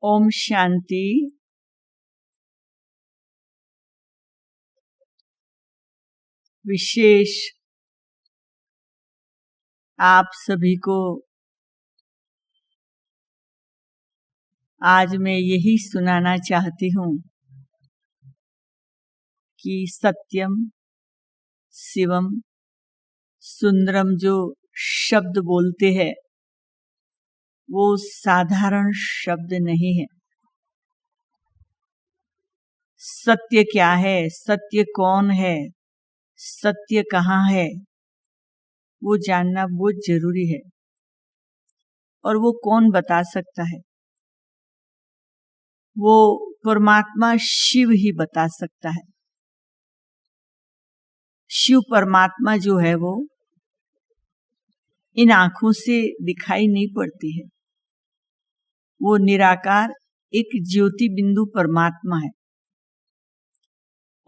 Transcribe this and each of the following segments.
ओम शांति। विशेष आप सभी को आज मैं यही सुनाना चाहती हूँ कि सत्यम शिवम सुंदरम जो शब्द बोलते हैं वो साधारण शब्द नहीं है। सत्य क्या है, सत्य कौन है, सत्य कहाँ है, वो जानना बहुत जरूरी है। और वो कौन बता सकता है? वो परमात्मा शिव ही बता सकता है। शिव परमात्मा जो है वो इन आंखों से दिखाई नहीं पड़ती है। वो निराकार एक ज्योति बिंदु परमात्मा है।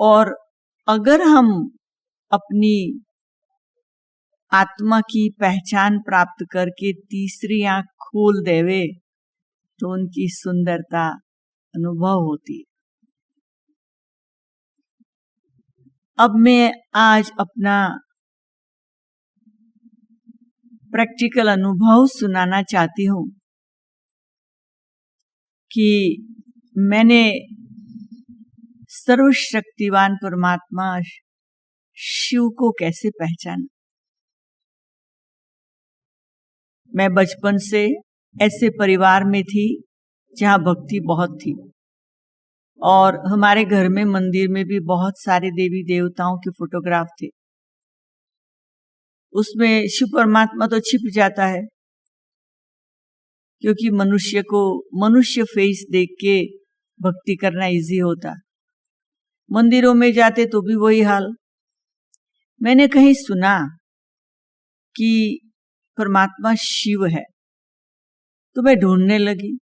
और अगर हम अपनी आत्मा की पहचान प्राप्त करके तीसरी आंख खोल देवे तो उनकी सुंदरता अनुभव होती है। अब मैं आज अपना प्रैक्टिकल अनुभव सुनाना चाहती हूँ कि मैंने सर्वशक्तिवान परमात्मा शिव को कैसे पहचाना। मैं बचपन से ऐसे परिवार में थी जहाँ भक्ति बहुत थी और हमारे घर में मंदिर में भी बहुत सारे देवी देवताओं के फोटोग्राफ थे। उसमें शिव परमात्मा तो छिप जाता है क्योंकि मनुष्य को मनुष्य फेस देख के भक्ति करना इजी होता। मंदिरों में जाते तो भी वही हाल। मैंने कहीं सुना कि परमात्मा शिव है तो मैं ढूंढने लगी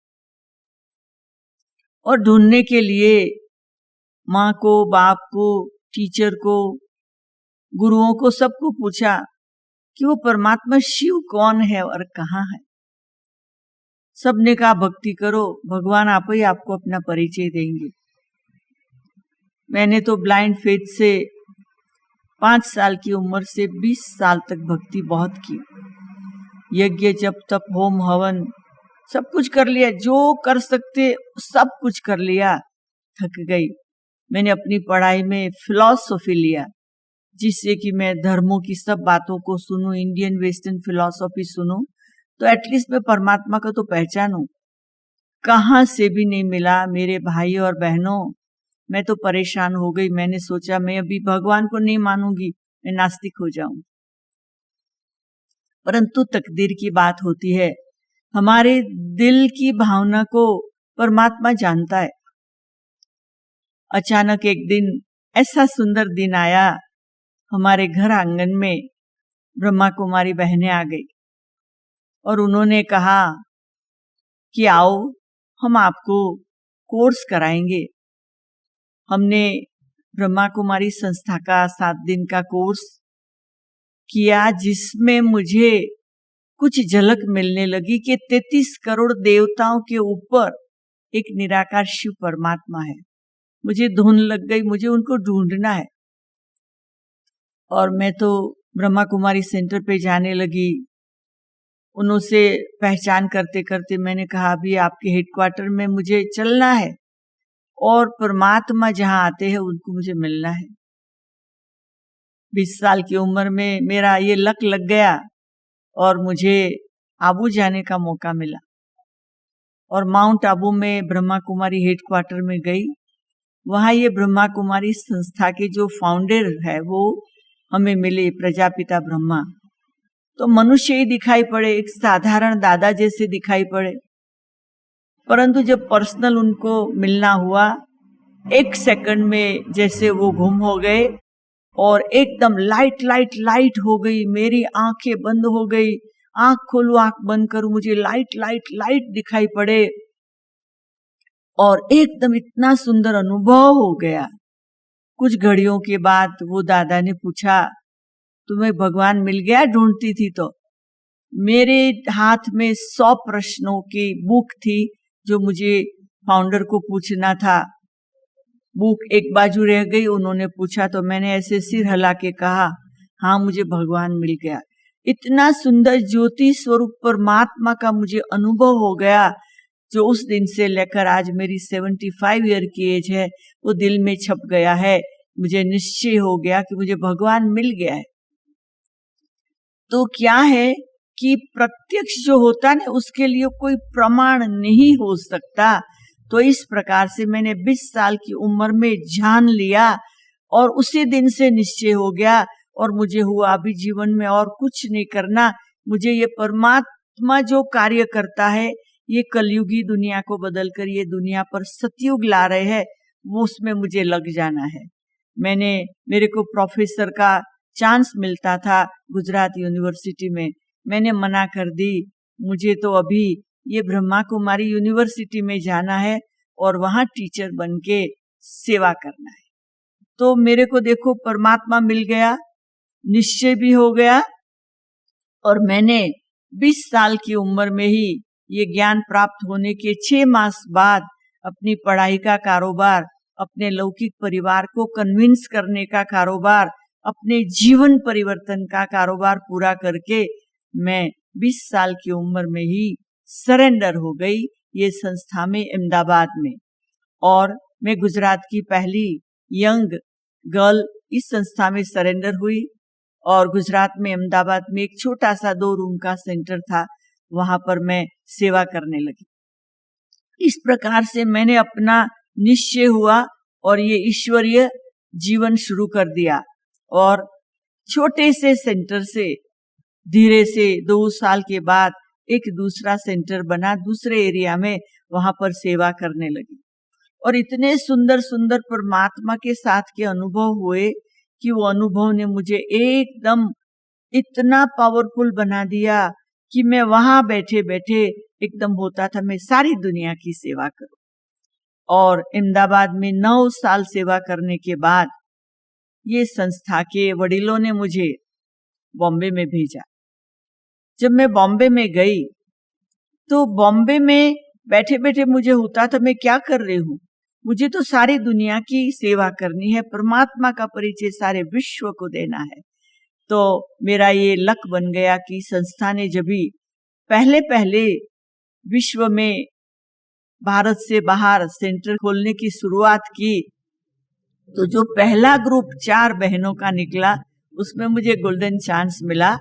और ढूंढने के लिए माँ को, बाप को, टीचर को, गुरुओं को, सबको पूछा कि वो परमात्मा शिव कौन है और कहाँ है। सबने कहा भक्ति करो, भगवान आप ही आपको अपना परिचय देंगे। मैंने तो ब्लाइंड फेथ से 5 साल की उम्र से 20 साल तक भक्ति बहुत की। यज्ञ, जप, तप, होम, हवन सब कुछ कर लिया, जो कर सकते सब कुछ कर लिया। थक गई। मैंने अपनी पढ़ाई में फिलॉसफी लिया जिससे कि मैं धर्मों की सब बातों को सुनूं, इंडियन वेस्टर्न फिलॉसफी सुनूं तो एटलीस्ट मैं परमात्मा को तो पहचानूं। कहाँ से भी नहीं मिला। मेरे भाई और बहनों, मैं तो परेशान हो गई। मैंने सोचा मैं अभी भगवान को नहीं मानूंगी, मैं नास्तिक हो जाऊं। परंतु तकदीर की बात होती है, हमारे दिल की भावना को परमात्मा जानता है। अचानक एक दिन ऐसा सुंदर दिन आया, हमारे घर आंगन में ब्रह्मा कुमारी बहनें आ गई और उन्होंने कहा कि आओ हम आपको कोर्स कराएंगे। हमने ब्रह्मा कुमारी संस्था का 7 दिन का कोर्स किया जिसमें मुझे कुछ झलक मिलने लगी कि 33 करोड़ देवताओं के ऊपर एक निराकार शिव परमात्मा है। मुझे धुन लग गई, मुझे उनको ढूंढना है। और मैं तो ब्रह्मा कुमारी सेंटर पे जाने लगी। उनसे पहचान करते करते मैंने कहा अभी आपके हेडक्वार्टर में मुझे चलना है और परमात्मा जहां आते हैं उनको मुझे मिलना है। 20 साल की उम्र में मेरा ये लक लग गया और मुझे आबू जाने का मौका मिला और माउंट आबू में ब्रह्मा कुमारी हेडक्वार्टर में गई। वहां ये ब्रह्मा कुमारी संस्था के जो फाउंडर है वो हमें मिले, प्रजापिता ब्रह्मा। तो मनुष्य ही दिखाई पड़े, एक साधारण दादा जैसे दिखाई पड़े। परंतु जब पर्सनल उनको मिलना हुआ, 1 सेकंड में जैसे वो गुम हो गए और एकदम लाइट लाइट लाइट हो गई। मेरी आंखें बंद हो गई। आंख खोलूं, आंख बंद करूं, मुझे लाइट लाइट लाइट दिखाई पड़े और एकदम इतना सुंदर अनुभव हो गया। कुछ घड़ियों के बाद वो दादा ने पूछा तुम्हें भगवान मिल गया ढूंढती थी तो? मेरे हाथ में 100 प्रश्नों की बुक थी जो मुझे फाउंडर को पूछना था। बुक एक बाजू रह गई, उन्होंने पूछा तो मैंने ऐसे सिर हिला के कहा, हाँ मुझे भगवान मिल गया। इतना सुंदर ज्योति स्वरूप परमात्मा का मुझे अनुभव हो गया, जो उस दिन से लेकर आज मेरी 75 ईयर की एज है, वो दिल में छप गया है। मुझे निश्चय हो गया कि मुझे भगवान मिल गया है। तो क्या है कि प्रत्यक्ष जो होता है, उसके लिए कोई प्रमाण नहीं हो सकता। तो इस प्रकार से मैंने 20 साल की उम्र में जान लिया और उसी दिन से निश्चय हो गया, और मुझे हुआ अभी जीवन में और कुछ नहीं करना। मुझे ये परमात्मा जो कार्य करता है, ये कलयुगी दुनिया को बदलकर ये दुनिया पर सतयुग ला रहे हैं, वो उसमें मुझे लग जाना है। मेरे को प्रोफेसर का चांस मिलता था गुजरात यूनिवर्सिटी में, मैंने मना कर दी। मुझे तो अभी ये ब्रह्मा कुमारी यूनिवर्सिटी में जाना है और वहां टीचर बन के सेवा करना है। तो मेरे को देखो परमात्मा मिल गया, निश्चय भी हो गया, और मैंने 20 साल की उम्र में ही ये ज्ञान प्राप्त होने के 6 मास बाद अपनी पढ़ाई का कारोबार, अपने लौकिक परिवार को कन्विंस करने का कारोबार, अपने जीवन परिवर्तन का कारोबार पूरा करके मैं 20 साल की उम्र में ही सरेंडर हो गई ये संस्था में, अहमदाबाद में। और मैं गुजरात की पहली यंग गर्ल इस संस्था में सरेंडर हुई। और गुजरात में अहमदाबाद में एक छोटा सा 2 रूम का सेंटर था, वहां पर मैं सेवा करने लगी। इस प्रकार से मैंने अपना निश्चय हुआ और ये ईश्वरीय जीवन शुरू कर दिया। और छोटे से सेंटर से धीरे से 2 साल के बाद एक दूसरा सेंटर बना दूसरे एरिया में, वहां पर सेवा करने लगी। और इतने सुंदर सुंदर परमात्मा के साथ के अनुभव हुए कि वो अनुभव ने मुझे एकदम इतना पावरफुल बना दिया कि मैं वहां बैठे बैठे एकदम होता था मैं सारी दुनिया की सेवा करूं। और अहमदाबाद में 9 साल सेवा करने के बाद ये संस्था के वडीलों ने मुझे बॉम्बे में भेजा। जब मैं बॉम्बे में गई तो बॉम्बे में बैठे बैठे मुझे होता था मैं क्या कर रही हूँ, मुझे तो सारी दुनिया की सेवा करनी है, परमात्मा का परिचय सारे विश्व को देना है। तो मेरा ये लक बन गया कि संस्था ने जब भी पहले विश्व में भारत से बाहर सेंटर खोलने की शुरुआत की, तो जो पहला ग्रुप 4 बहनों का निकला, उसमें मुझे गोल्डन चांस मिला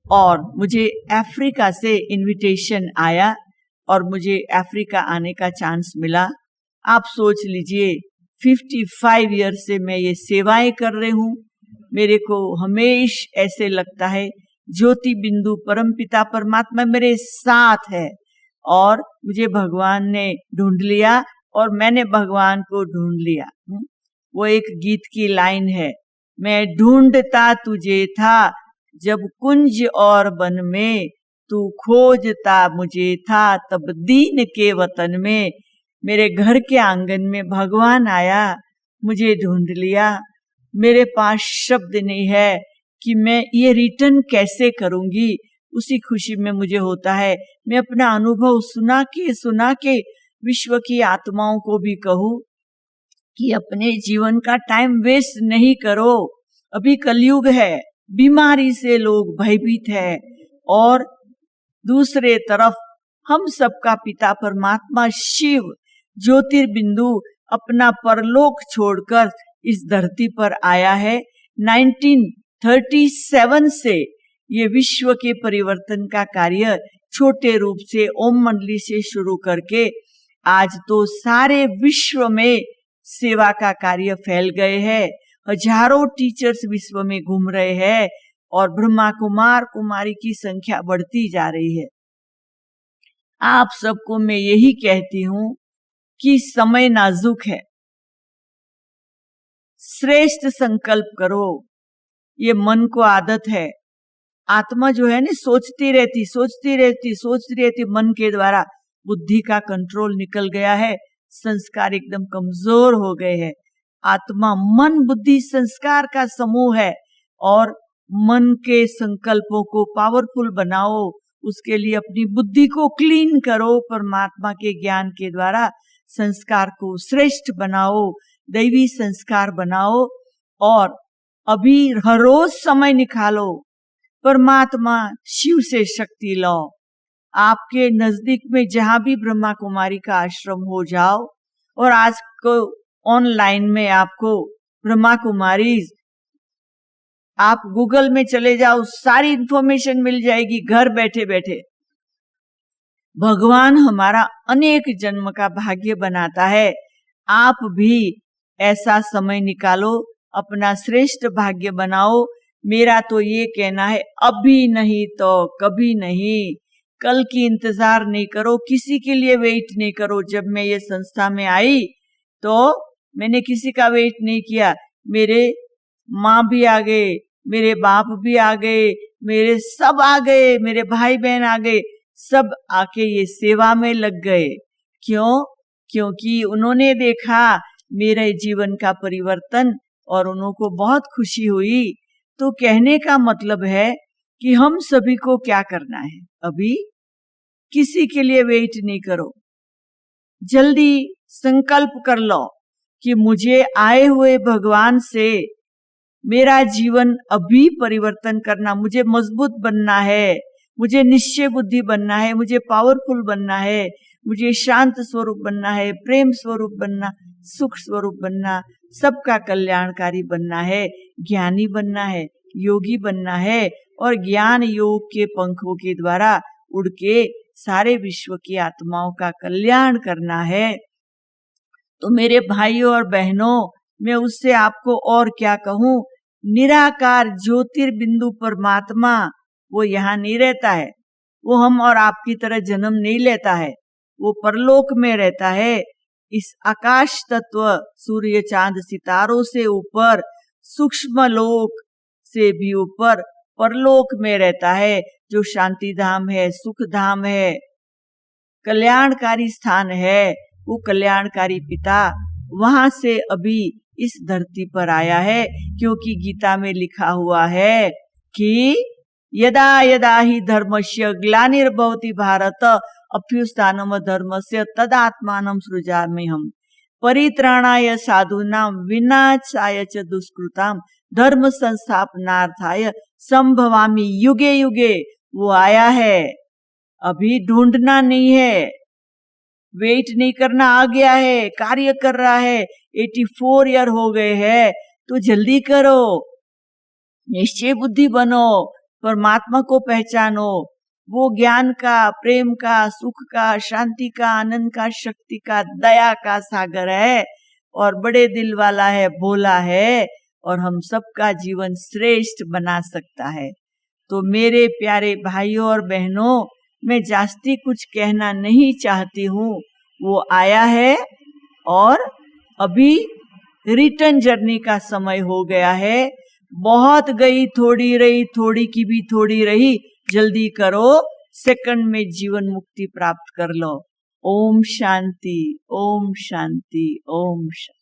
और मुझे अफ्रीका से इनविटेशन आया और मुझे अफ्रीका आने का चांस मिला। आप सोच लीजिए 55 ईयर से मैं ये सेवाएं कर रही हूँ। मेरे को हमेशा ऐसे लगता है ज्योति बिंदु परमपिता परमात्मा मेरे साथ है और मुझे भगवान ने ढूंढ लिया और मैंने भगवान को ढूंढ लिया। वो एक गीत की लाइन है, मैं ढूंढता तुझे था जब कुंज और वन में, तू खोजता मुझे था तब दीन के वतन में। मेरे घर के आंगन में भगवान आया, मुझे ढूंढ लिया। मेरे पास शब्द नहीं है कि मैं ये रिटर्न कैसे करूंगी। उसी खुशी में मुझे होता है मैं अपना अनुभव सुना के विश्व की आत्माओं को भी कहूं कि अपने जीवन का टाइम वेस्ट नहीं करो। अभी कलयुग है, बीमारी से लोग भयभीत है और दूसरे तरफ हम सबका पिता परमात्मा शिव ज्योतिर्बिंदु अपना परलोक छोड़कर इस धरती पर आया है। 1937 से ये विश्व के परिवर्तन का कार्य छोटे रूप से ओम मंडली से शुरू करके आज तो सारे विश्व में सेवा का कार्य फैल गए हैं। हजारों टीचर्स विश्व में घूम रहे हैं और ब्रह्मा कुमार कुमारी की संख्या बढ़ती जा रही है। आप सबको मैं यही कहती हूं कि समय नाजुक है, श्रेष्ठ संकल्प करो। ये मन को आदत है, आत्मा जो है ना सोचती रहती मन के द्वारा बुद्धि का कंट्रोल निकल गया है, संस्कार एकदम कमजोर हो गए हैं। आत्मा मन बुद्धि संस्कार का समूह है और मन के संकल्पों को पावरफुल बनाओ, उसके लिए अपनी बुद्धि को क्लीन करो परमात्मा के ज्ञान के द्वारा। संस्कार को श्रेष्ठ बनाओ, दैवी संस्कार बनाओ और अभी हर रोज समय निकालो, परमात्मा शिव से शक्ति लो। आपके नजदीक में जहां भी ब्रह्मा कुमारी का आश्रम हो जाओ, और आज को ऑनलाइन में आपको ब्रह्मा कुमारी, आप गूगल में चले जाओ, सारी इंफॉर्मेशन मिल जाएगी घर बैठे बैठे। भगवान हमारा अनेक जन्म का भाग्य बनाता है। आप भी ऐसा समय निकालो, अपना श्रेष्ठ भाग्य बनाओ। मेरा तो ये कहना है, अभी नहीं तो कभी नहीं, कल की इंतजार नहीं करो, किसी के लिए वेट नहीं करो। जब मैं ये संस्था में आई तो मैंने किसी का वेट नहीं किया। मेरे माँ भी आ गए, मेरे बाप भी आ गए, मेरे सब आ गए, मेरे भाई बहन आ गए, सब आके ये सेवा में लग गए। क्यों? क्योंकि उन्होंने देखा मेरे जीवन का परिवर्तन और उनको बहुत खुशी हुई। तो कहने का मतलब है कि हम सभी को क्या करना है, अभी किसी के लिए वेट नहीं करो, जल्दी संकल्प कर लो कि मुझे आए हुए भगवान से मेरा जीवन अभी परिवर्तन करना, मुझे मजबूत बनना है, मुझे निश्चय बुद्धि बनना है, मुझे पावरफुल बनना है, मुझे शांत स्वरूप बनना है, प्रेम स्वरूप बनना, सुख स्वरूप बनना, सबका कल्याणकारी बनना है, ज्ञानी बनना है, योगी बनना है और ज्ञान योग के पंखों के द्वारा उड़ के सारे विश्व की आत्माओं का कल्याण करना है। तो मेरे भाइयों और बहनों, मैं उससे आपको और क्या कहूं, निराकार ज्योतिर्बिंदु परमात्मा वो यहाँ नहीं रहता है, वो हम और आपकी तरह जन्म नहीं लेता है, वो परलोक में रहता है। इस आकाश तत्व सूर्य चांद सितारों से ऊपर, सूक्ष्म लोक से भी ऊपर परलोक में रहता है, जो शांति धाम है, सुख धाम है, कल्याणकारी स्थान है। वो कल्याणकारी पिता वहां से अभी इस धरती पर आया है, क्योंकि गीता में लिखा हुआ है कि यदा यदा ही धर्मस्य ग्लानिर्भवति भारत अभ्युत्थानम धर्मस्य तदात्मानं सृजाम्यहम् परित्राणाय साधूनां विनाशाय च दुष्कृतां धर्म संस्थापनार्थाय संभवामि युगे युगे। वो आया है, अभी ढूंढना नहीं है, वेट नहीं करना, आ गया है, कार्य कर रहा है। 84 ईयर हो गए हैं, तो जल्दी करो, निश्चय बुद्धि बनो, परमात्मा को पहचानो। वो ज्ञान का, प्रेम का, सुख का, शांति का, आनंद का, शक्ति का, दया का सागर है और बड़े दिल वाला है, भोला है और हम सबका जीवन श्रेष्ठ बना सकता है। तो मेरे प्यारे भाइयों और बहनों, मैं जास्ती कुछ कहना नहीं चाहती हूँ। वो आया है और अभी रिटर्न जर्नी का समय हो गया है। बहुत गई, थोड़ी रही, थोड़ी की भी थोड़ी रही, जल्दी करो, सेकंड में जीवन मुक्ति प्राप्त कर लो। ओम शांति, ओम शांति, ओम शांति।